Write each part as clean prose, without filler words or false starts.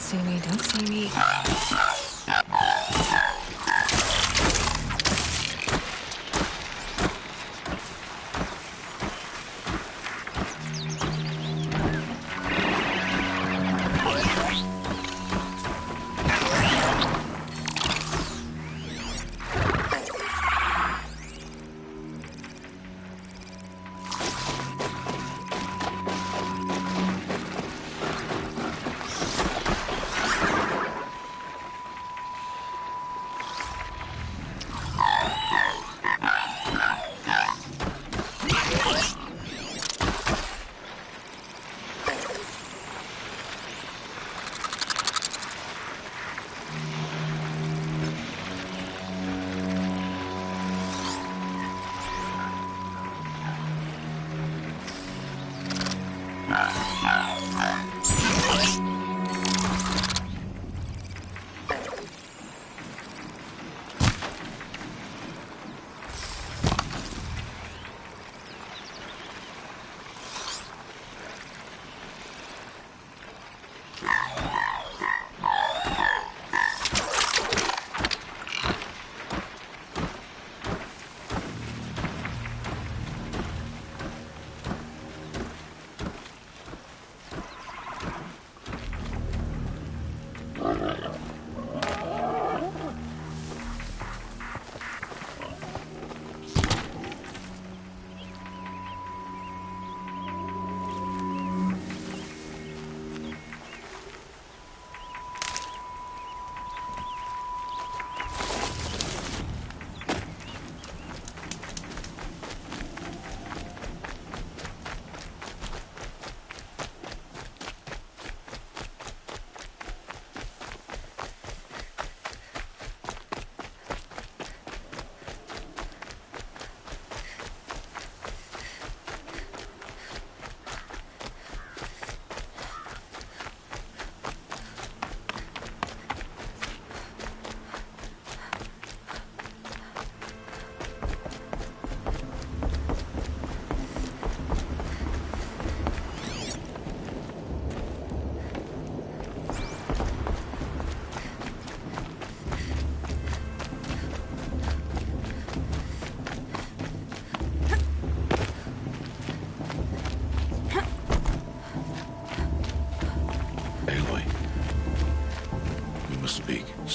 see me, don't see me.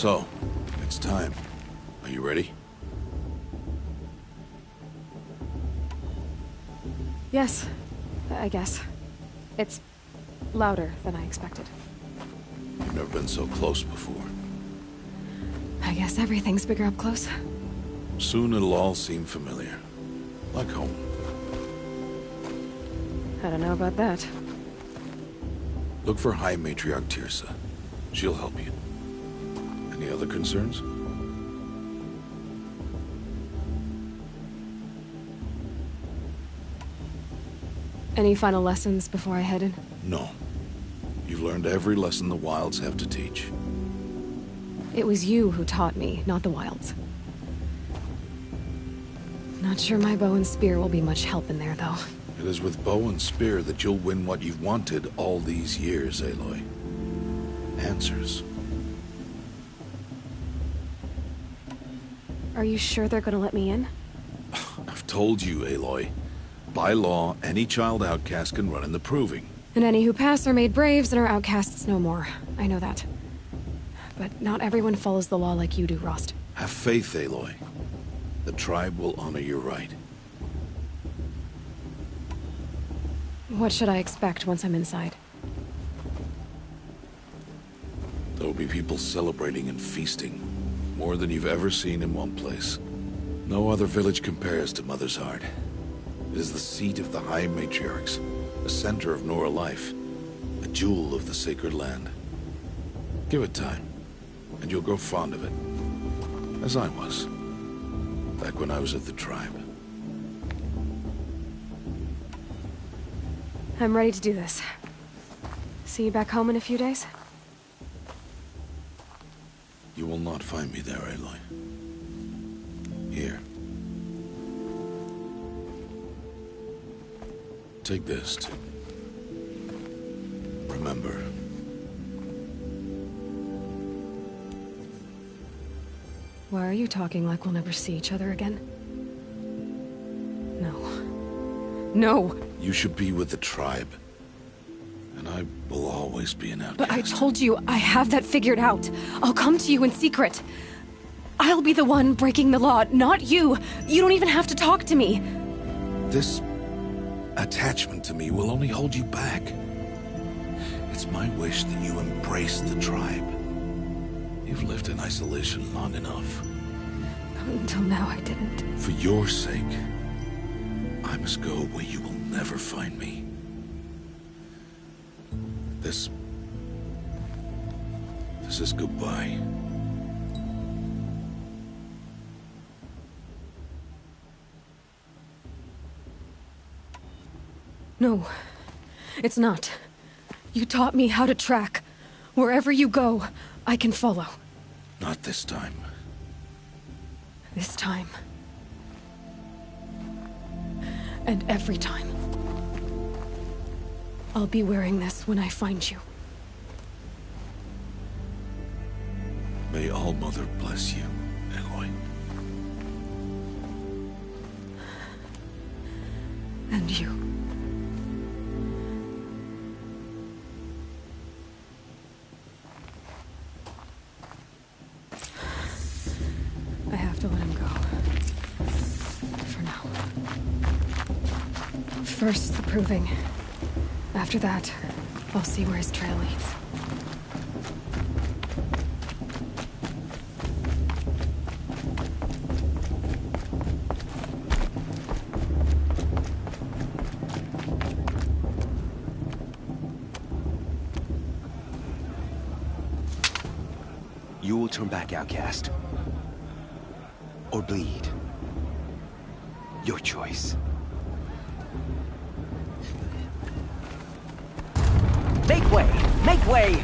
So, it's time. Are you ready? Yes, I guess. It's louder than I expected. You've never been so close before. I guess everything's bigger up close. Soon it'll all seem familiar. Like home. I don't know about that. Look for High Matriarch Tirsa. She'll help you. Any other concerns? Any final lessons before I head in? No. You've learned every lesson the Wilds have to teach. It was you who taught me, not the Wilds. Not sure my bow and spear will be much help in there, though. It is with bow and spear that you'll win what you've wanted all these years, Aloy. Answers. Are you sure they're gonna let me in? I've told you, Aloy. By law, any child outcast can run in the Proving. And any who pass are made braves and are outcasts no more. I know that. But not everyone follows the law like you do, Rost. Have faith, Aloy. The tribe will honor your right. What should I expect once I'm inside? There will be people celebrating and feasting. More than you've ever seen in one place. No other village compares to Mother's Heart. It is the seat of the High Matriarchs, the center of Nora life, a jewel of the sacred land. Give it time, and you'll grow fond of it. As I was, back when I was at the tribe. I'm ready to do this. See you back home in a few days? You will not find me there, Aloy. Here. Take this to remember. Why are you talking like we'll never see each other again? No. No! You should be with the tribe. And I will always be an outcast. But I told you, I have that figured out. I'll come to you in secret. I'll be the one breaking the law, not you. You don't even have to talk to me. This attachment to me will only hold you back. It's my wish that you embrace the tribe. You've lived in isolation long enough. Until now, I didn't. For your sake, I must go where you will never find me. This is goodbye. No, it's not. You taught me how to track. Wherever you go, I can follow. Not this time. This time. And every time. I'll be wearing this when I find you. May All-Mother bless you, Aloy. And you. I have to let him go. For now. First, the proving. After that, I'll see where his trail leads. You will turn back, outcast. Or bleed. Your choice. Make way! Make way!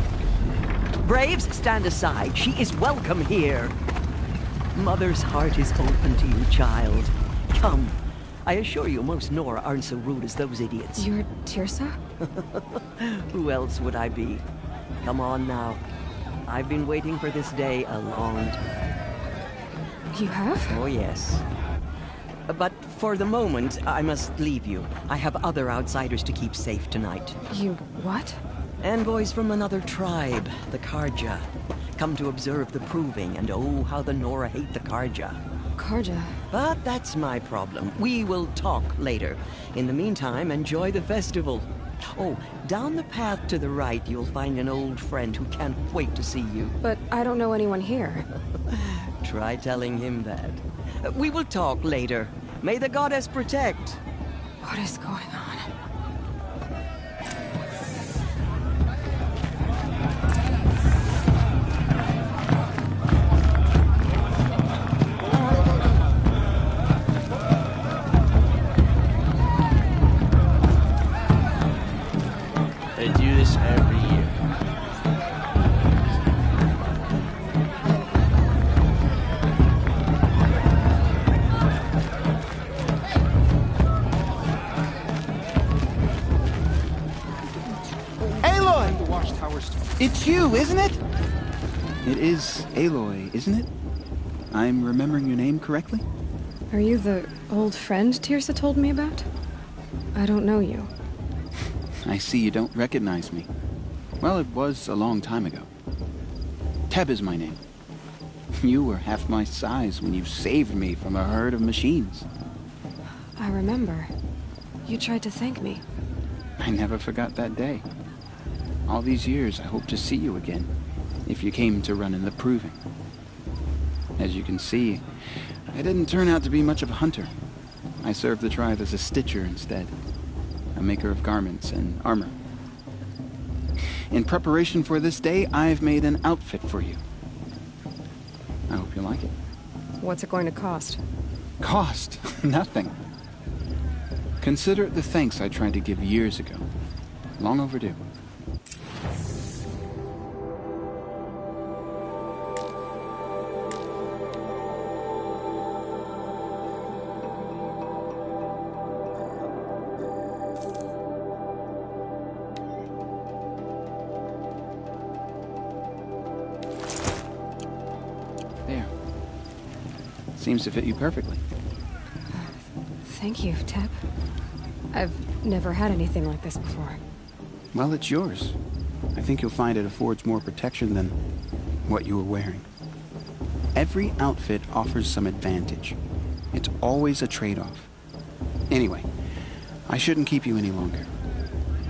Braves, stand aside. She is welcome here. Mother's heart is open to you, child. Come. I assure you, most Nora aren't so rude as those idiots. You're Tirsa? Who else would I be? Come on now. I've been waiting for this day a long time. You have? Oh, yes. But for the moment, I must leave you. I have other outsiders to keep safe tonight. You what? Envoys from another tribe, the Karja. Come to observe the proving, and oh, how the Nora hate the Karja. Karja? But that's my problem. We will talk later. In the meantime, enjoy the festival. Oh, down the path to the right, you'll find an old friend who can't wait to see you. But I don't know anyone here. Try telling him that. We will talk later. May the goddess protect. What is going on? They do this every year. It's you, isn't it? It is Aloy, isn't it? I'm remembering your name correctly? Are you the old friend Tirsa told me about? I don't know you. I see you don't recognize me. Well, it was a long time ago. Teb is my name. You were half my size when you saved me from a herd of machines. I remember. You tried to thank me. I never forgot that day. All these years, I hope to see you again, if you came to run in the proving. As you can see, I didn't turn out to be much of a hunter. I served the tribe as a stitcher instead, a maker of garments and armor. In preparation for this day, I've made an outfit for you. I hope you like it. What's it going to cost? Cost? Nothing. Consider it the thanks I tried to give years ago. Long overdue. Seems to fit you perfectly. Thank you, Teb. I've never had anything like this before. Well, it's yours. I think you'll find it affords more protection than what you were wearing. Every outfit offers some advantage. It's always a trade-off. Anyway, I shouldn't keep you any longer.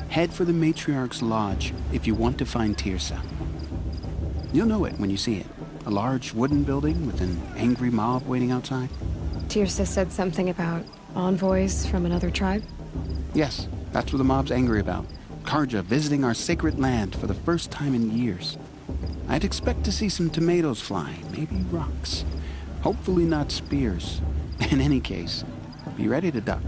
Head for the Matriarch's Lodge if you want to find Tirsa. You'll know it when you see it. A large wooden building with an angry mob waiting outside. Tirsa said something about envoys from another tribe? Yes, that's what the mob's angry about. Karja visiting our sacred land for the first time in years. I'd expect to see some tomatoes fly, maybe rocks. Hopefully not spears. In any case, be ready to duck.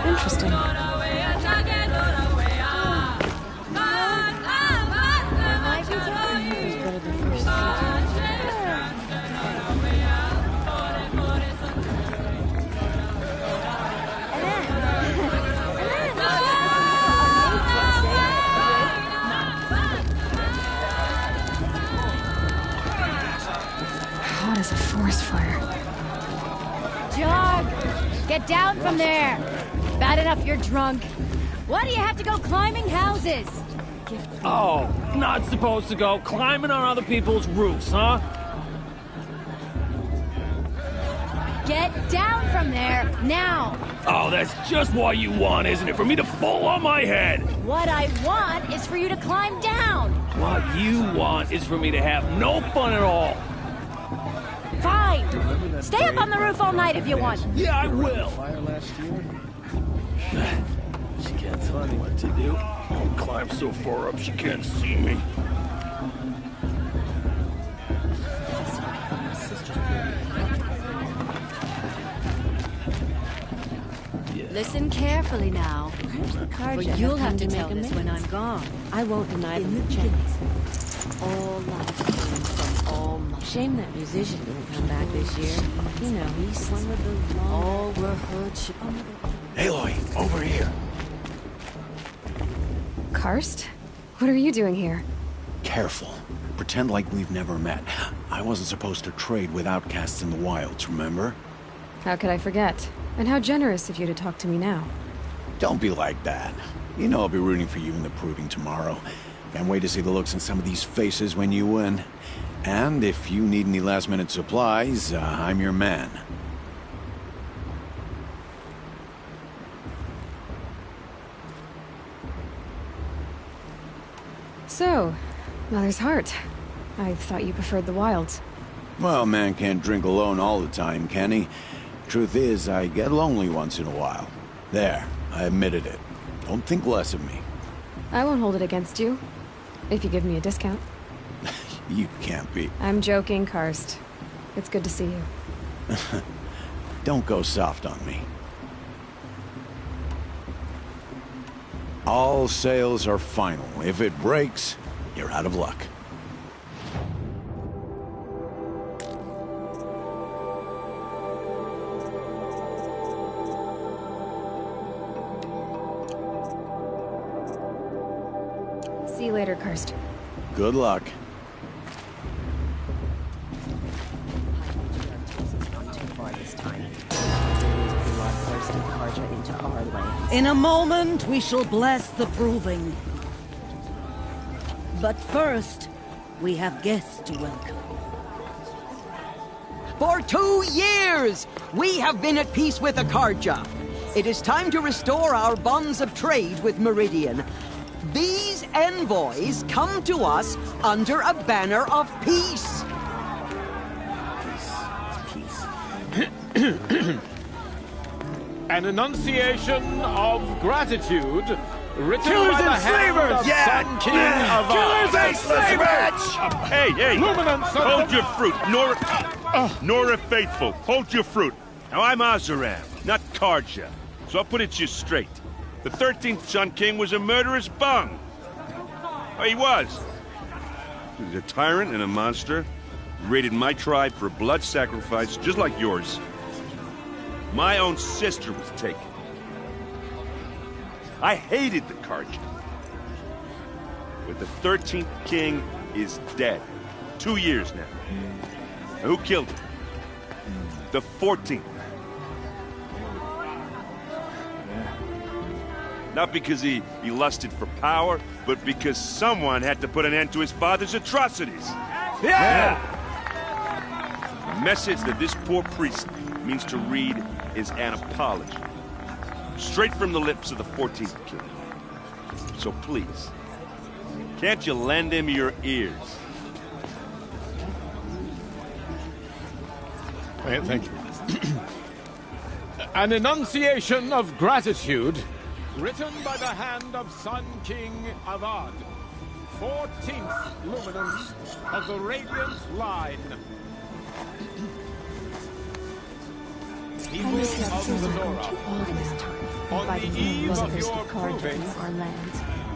Interesting. Hot as a forest fire. Jog! Get down from there! Bad enough you're drunk. Why do you have to go climbing houses? Oh, not supposed to go climbing on other people's roofs, huh? Get down from there, now! Oh, that's just what you want, isn't it? For me to fall on my head! What I want is for you to climb down! What you want is for me to have no fun at all. Fine! Stay up on the roof all night if you want. Yeah, I will. She can't tell me what to do. I'll climb so far up she can't see me. Listen carefully now. For you'll have to tell this when I'm gone. I won't deny them the chance. All life came from all money. Shame that musician didn't come back this year. You know, he swung with the long... All were heard... Aloy, over here. Karst? What are you doing here? Careful. Pretend like we've never met. I wasn't supposed to trade with outcasts in the wilds, remember? How could I forget? And how generous of you to talk to me now. Don't be like that. You know I'll be rooting for you in the proving tomorrow. Can't wait to see the looks on some of these faces when you win. And if you need any last-minute supplies, I'm your man. So, Mother's Heart. I thought you preferred the wilds. Well, man can't drink alone all the time, can he? Truth is, I get lonely once in a while. There, I admitted it. Don't think less of me. I won't hold it against you. If you give me a discount. You can't be. I'm joking, Karst. It's good to see you. Don't go soft on me. All sales are final. If it breaks, you're out of luck. See you later, Karst. Good luck. In a moment, we shall bless the proving. But first, we have guests to welcome. For 2 years, we have been at peace with Akarja. It is time to restore our bonds of trade with Meridian. These envoys come to us under a banner of peace. An enunciation of gratitude written Killers by the and hand slavers! of Sun King of Killers and slavers! Hey, hey! Luminance of Hold the- your fruit, Nora Faithful. Hold your fruit. Now I'm Azaram, not Karja, so I'll put it to you straight. The 13th Sun King was a murderous bum. Oh, he was. He was a tyrant and a monster. He raided my tribe for a blood sacrifice, just like yours. My own sister was taken. I hated the Karja. But the 13th king is dead. 2 years now. Now, who killed him? The 14th. Not because he lusted for power, but because someone had to put an end to his father's atrocities. Yeah! The message that this poor priest means to read is an apology. Straight from the lips of the 14th king. So please, can't you lend him your ears? Thank you. An enunciation of gratitude written by the hand of Sun King Avad, 14th luminance of the Radiant Line. People of the Nora, on the eve of your proving,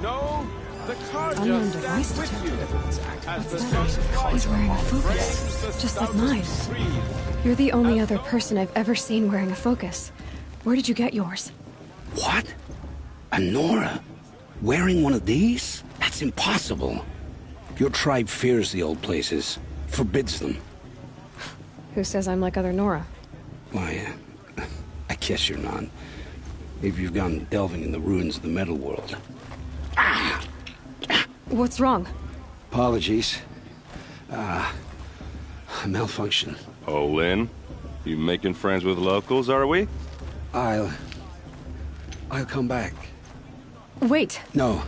know the Karja Unknown stand device with you as the What's that? He's wearing a focus, just like mine. You're the only other person I've ever seen wearing a focus. Where did you get yours? What? A Nora? Wearing one of these? That's impossible. Your tribe fears the old places, forbids them. Who says I'm like other Nora? Why, I guess you're not. If you've gone delving in the ruins of the metal world. What's wrong? Apologies. A malfunction. Oh, Lynn, you making friends with locals, are we? I'll come back. Wait. No,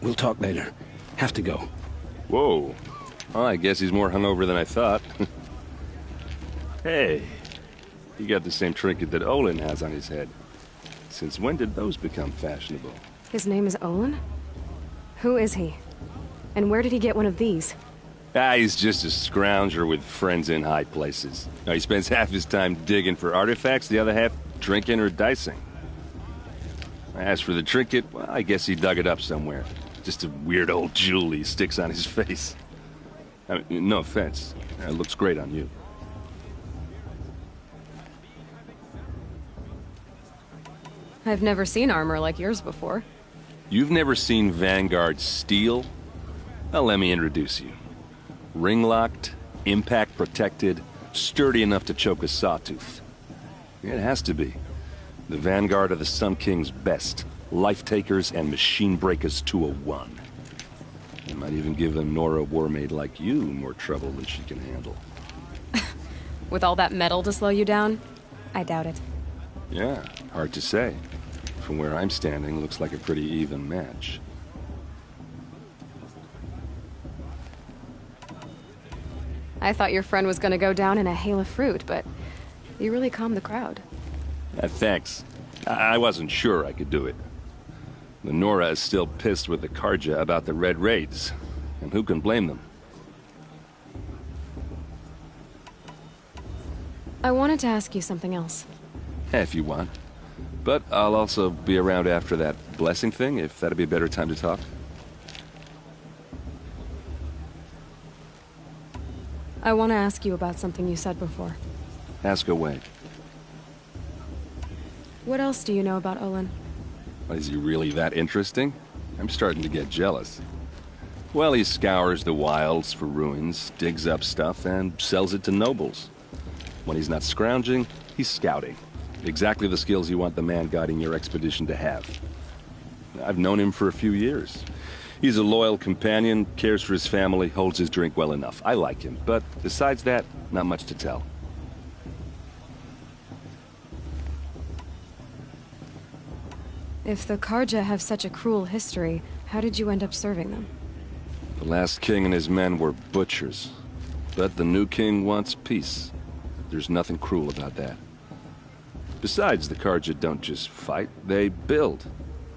we'll talk later. Have to go. Whoa. Well, I guess he's more hungover than I thought. Hey, you got the same trinket that Olin has on his head. Since when did those become fashionable? His name is Olin? Who is he? And where did he get one of these? He's just a scrounger with friends in high places. Now, he spends half his time digging for artifacts, the other half drinking or dicing. As for the trinket, well, I guess he dug it up somewhere. Just a weird old jewel he sticks on his face. I mean, no offense. It looks great on you. I've never seen armor like yours before. You've never seen Vanguard steel? Well, let me introduce you. Ring-locked, impact-protected, sturdy enough to choke a sawtooth. It has to be. The Vanguard of the Sun King's best. Life-takers and machine-breakers to a one. It might even give a Nora warmaid like you more trouble than she can handle. With all that metal to slow you down? I doubt it. Yeah, hard to say. From where I'm standing, looks like a pretty even match. I thought your friend was gonna go down in a hail of fruit, but you really calmed the crowd. Thanks. I wasn't sure I could do it. The Nora is still pissed with the Karja about the Red Raids, and who can blame them? I wanted to ask you something else. If you want. But I'll also be around after that blessing thing, if that'd be a better time to talk. I want to ask you about something you said before. Ask away. What else do you know about Olin? Is he really that interesting? I'm starting to get jealous. Well, he scours the wilds for ruins, digs up stuff, and sells it to nobles. When he's not scrounging, he's scouting. Exactly the skills you want the man guiding your expedition to have. I've known him for a few years. He's a loyal companion, cares for his family, holds his drink well enough. I like him, but besides that, not much to tell. If the Karja have such a cruel history, how did you end up serving them? The last king and his men were butchers. But the new king wants peace. There's nothing cruel about that. Besides, the Carja don't just fight, they build.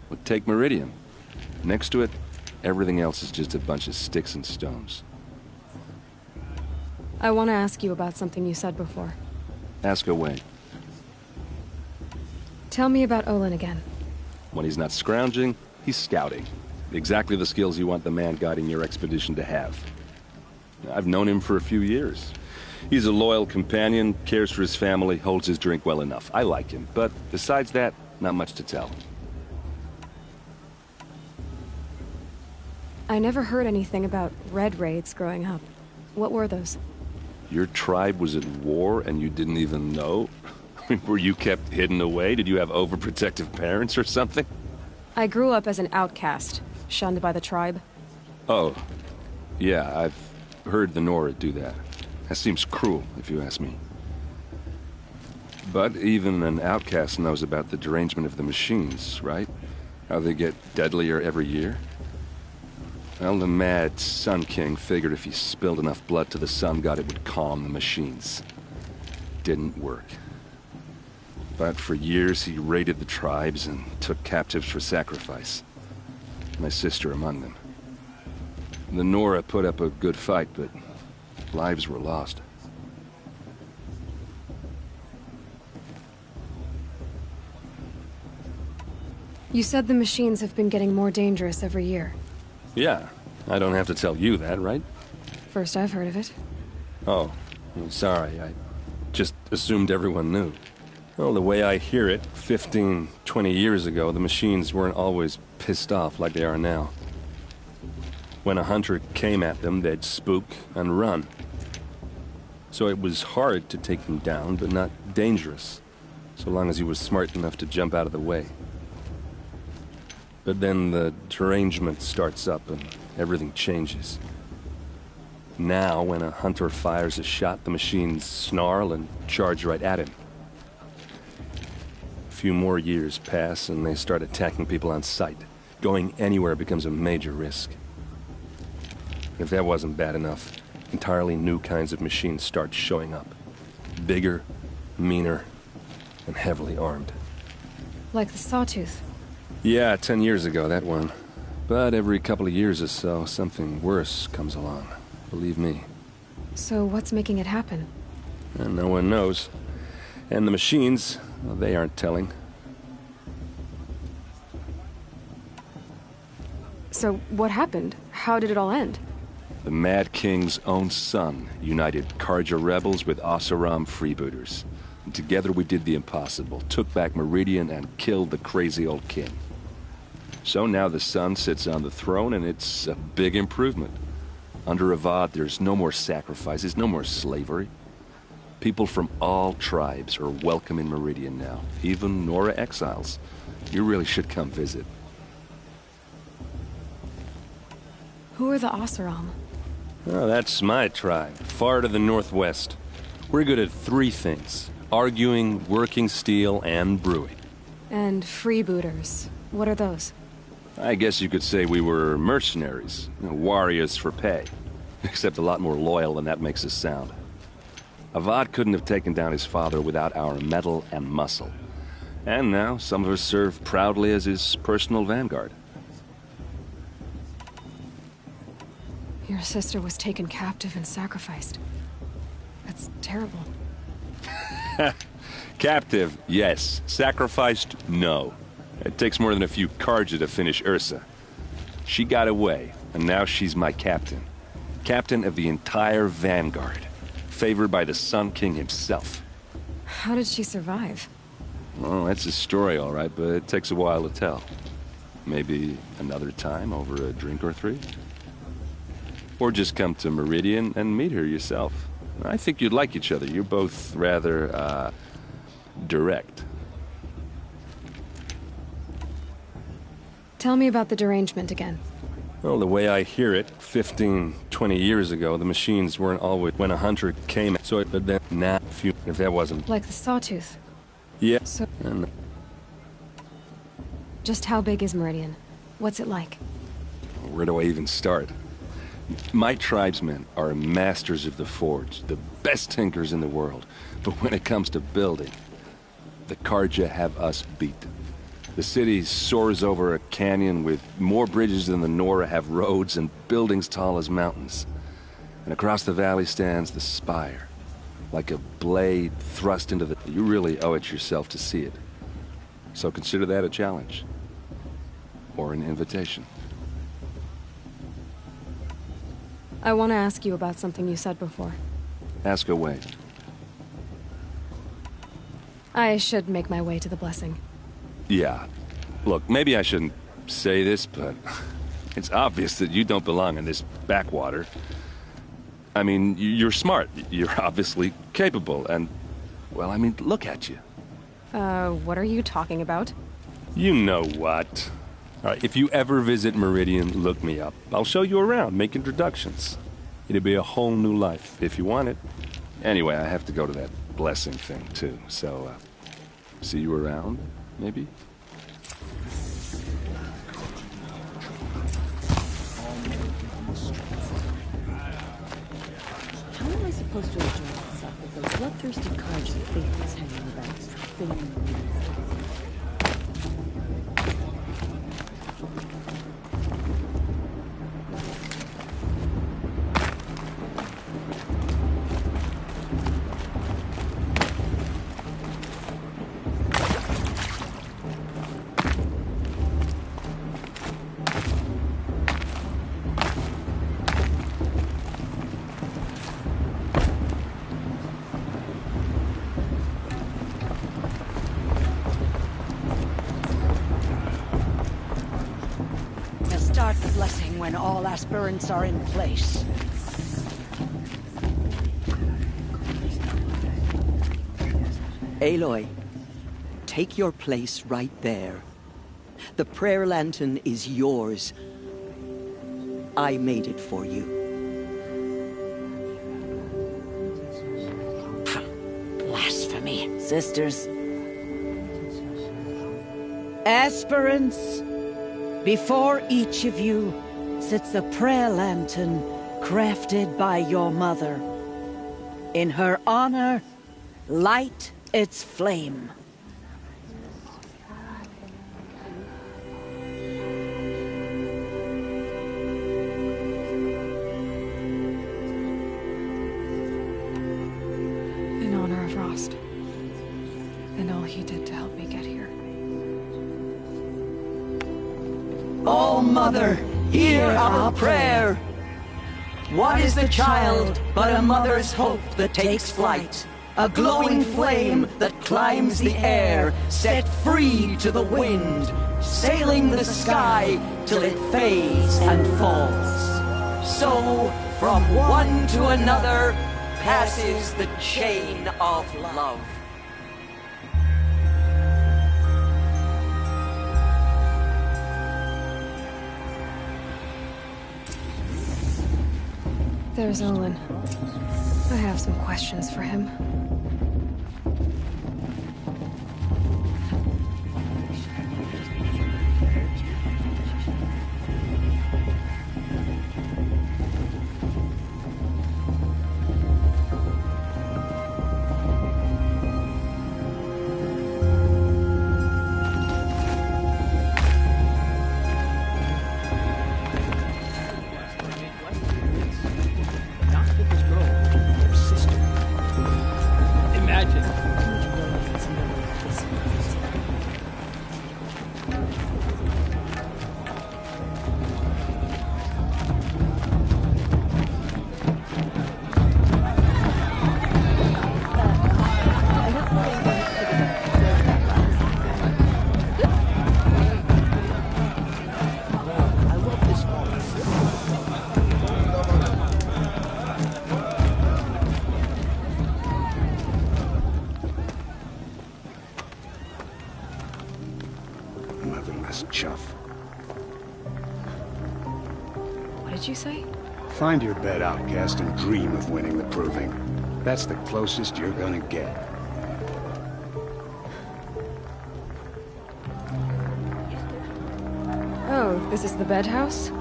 Well, take Meridian. Next to it, everything else is just a bunch of sticks and stones. I want to ask you about something you said before. Ask away. Tell me about Olin again. When he's not scrounging, he's scouting. Exactly the skills you want the man guiding your expedition to have. I've known him for a few years. He's a loyal companion, cares for his family, holds his drink well enough. I like him, but besides that, not much to tell. I never heard anything about Red Raids growing up. What were those? Your tribe was at war and you didn't even know? Were you kept hidden away? Did you have overprotective parents or something? I grew up as an outcast, shunned by the tribe. Oh, yeah, I've heard the Nora do that. That seems cruel, if you ask me. But even an outcast knows about the derangement of the machines, right? How they get deadlier every year? Well, the mad Sun King figured if he spilled enough blood to the Sun God, it would calm the machines. Didn't work. But for years, he raided the tribes and took captives for sacrifice. My sister among them. The Nora put up a good fight, but lives were lost. You said the machines have been getting more dangerous every year. Yeah, I don't have to tell you that, right? First I've heard of it. Oh, I'm sorry. I just assumed everyone knew. Well, the way I hear it, 15, 20 years ago, the machines weren't always pissed off like they are now. When a hunter came at them, they'd spook and run. So it was hard to take them down, but not dangerous, so long as he was smart enough to jump out of the way. But then the derangement starts up and everything changes. Now, when a hunter fires a shot, the machines snarl and charge right at him. A few more years pass and they start attacking people on sight. Going anywhere becomes a major risk. If that wasn't bad enough, entirely new kinds of machines start showing up. Bigger, meaner, and heavily armed. Like the Sawtooth. Yeah, 10 years ago, that one. But every couple of years or so, something worse comes along. Believe me. So what's making it happen? And no one knows. And the machines, well, they aren't telling. So what happened? How did it all end? The Mad King's own son united Carja rebels with Oseram freebooters. And together we did the impossible, took back Meridian and killed the crazy old king. So now the son sits on the throne and it's a big improvement. Under Avad, there's no more sacrifices, no more slavery. People from all tribes are welcome in Meridian now, even Nora exiles. You really should come visit. Who are the Oseram? Oh, that's my tribe, far to the northwest. We're good at three things: arguing, working steel, and brewing. And freebooters. What are those? I guess you could say we were mercenaries, warriors for pay. Except a lot more loyal than that makes us sound. Avad couldn't have taken down his father without our metal and muscle. And now some of us serve proudly as his personal vanguard. Your sister was taken captive and sacrificed. That's terrible. Captive, yes. Sacrificed, no. It takes more than a few Carja to finish Ursa. She got away, and now she's my captain. Captain of the entire vanguard. Favored by the Sun King himself. How did she survive? Well, that's a story, all right, but it takes a while to tell. Maybe another time over a drink or three? Or just come to Meridian and meet her yourself. I think you'd like each other. You're both rather, direct. Tell me about the derangement again. Well, the way I hear it, 15, 20 years ago, the machines weren't always when a hunter came. So, but then now, if that wasn't... Like the Sawtooth. Yeah. So... And just how big is Meridian? What's it like? where do I even start? My tribesmen are masters of the forge, the best tinkers in the world. But when it comes to building, the Karja have us beat. The city soars over a canyon with more bridges than the Nora have roads and buildings tall as mountains. And across the valley stands the spire, like a blade thrust into the... You really owe it yourself to see it. So consider that a challenge. Or an invitation. I want to ask you about something you said before. Ask away. I should make my way to the blessing. Yeah. Look, maybe I shouldn't say this, but it's obvious that you don't belong in this backwater. I mean, you're smart. You're obviously capable, and... Well, I mean, look at you. What are you talking about? You know what. All right, if you ever visit Meridian, look me up. I'll show you around, make introductions. It'll be a whole new life, if you want it. Anyway, I have to go to that blessing thing, too, so, see you around, maybe? How am I supposed to enjoy myself with those bloodthirsty Karja things hanging about, filling me? Start the blessing when all aspirants are in place. Aloy, take your place right there. The prayer lantern is yours. I made it for you. Blasphemy. Sisters. Aspirants, before each of you sits a prayer lantern crafted by your mother. In her honor, light its flame. In honor of Rost. And all he did to help me get here. Oh, Mother, hear our prayer. What is the child but a mother's hope that takes flight? A glowing flame that climbs the air, set free to the wind, sailing the sky till it fades and falls. So, from one to another, passes the chain of love. There's Olin. I have some questions for him. Motherless chuff. What did you say? Find your bed, outcast, and dream of winning the proving. That's the closest you're gonna get. Oh, this is the bedhouse?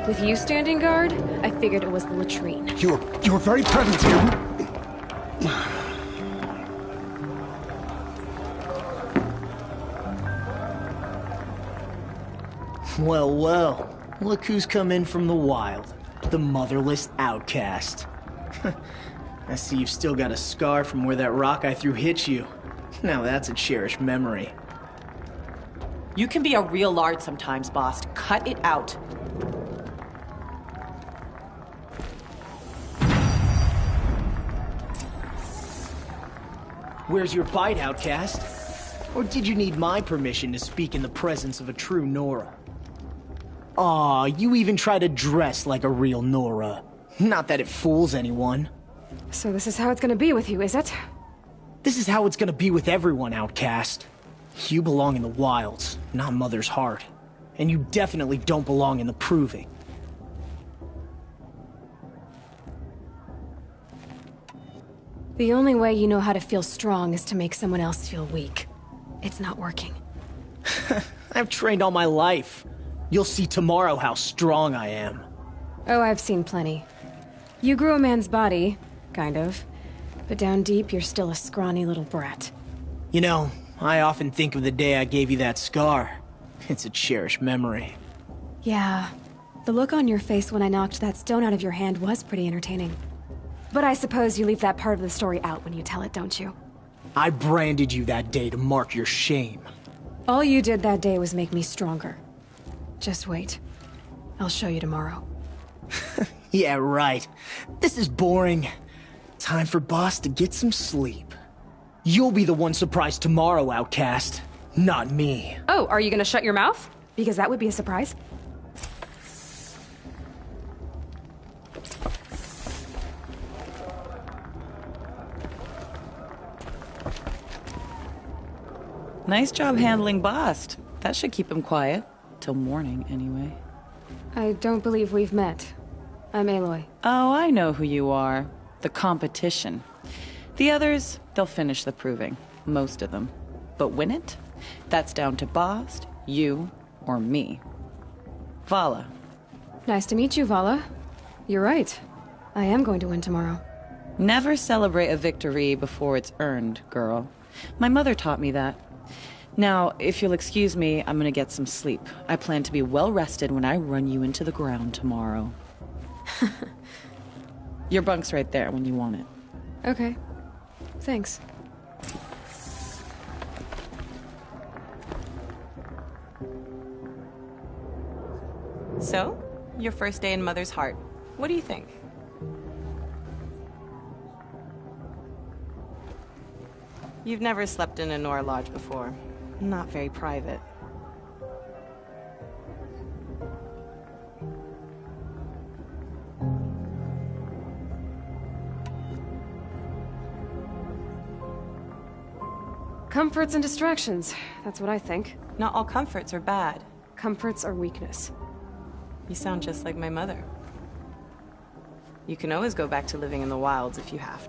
With you standing guard, I figured it was the latrine. Your very presence here... Well, well. Look who's come in from the wild. The motherless outcast. I see you've still got a scar from where that rock I threw hit you. Now that's a cherished memory. You can be a real lard sometimes, boss. Cut it out. Where's your bite, outcast? Or did you need my permission to speak in the presence of a true Nora? Aw, you even try to dress like a real Nora. Not that it fools anyone. So this is how it's gonna be with you, is it? This is how it's gonna be with everyone, outcast. You belong in the wilds, not Mother's heart. And you definitely don't belong in the proving. The only way you know how to feel strong is to make someone else feel weak. It's not working. I've trained all my life. You'll see tomorrow how strong I am. Oh, I've seen plenty. You grew a man's body, kind of. But down deep, you're still a scrawny little brat. You know, I often think of the day I gave you that scar. It's a cherished memory. Yeah. The look on your face when I knocked that stone out of your hand was pretty entertaining. But I suppose you leave that part of the story out when you tell it, don't you? I branded you that day to mark your shame. All you did that day was make me stronger. Just wait. I'll show you tomorrow. Yeah, right. This is boring. Time for Boss to get some sleep. You'll be the one surprised tomorrow, outcast. Not me. Oh, are you gonna shut your mouth? Because that would be a surprise. Nice job handling Bast. That should keep him quiet. Till morning, anyway. I don't believe we've met. I'm Aloy. Oh, I know who you are. The competition. The others, they'll finish the proving. Most of them. But win it? That's down to Bast, you, or me. Vala. Nice to meet you, Vala. You're right. I am going to win tomorrow. Never celebrate a victory before it's earned, girl. My mother taught me that. Now, if you'll excuse me, I'm gonna get some sleep. I plan to be well rested when I run you into the ground tomorrow. Your bunk's right there when you want it. Okay. Thanks. So, your first day in Mother's heart. What do you think? You've never slept in a Nora lodge before. Not very private. Comforts and distractions. That's what I think. Not all comforts are bad. Comforts are weakness. You sound just like my mother. You can always go back to living in the wilds if you have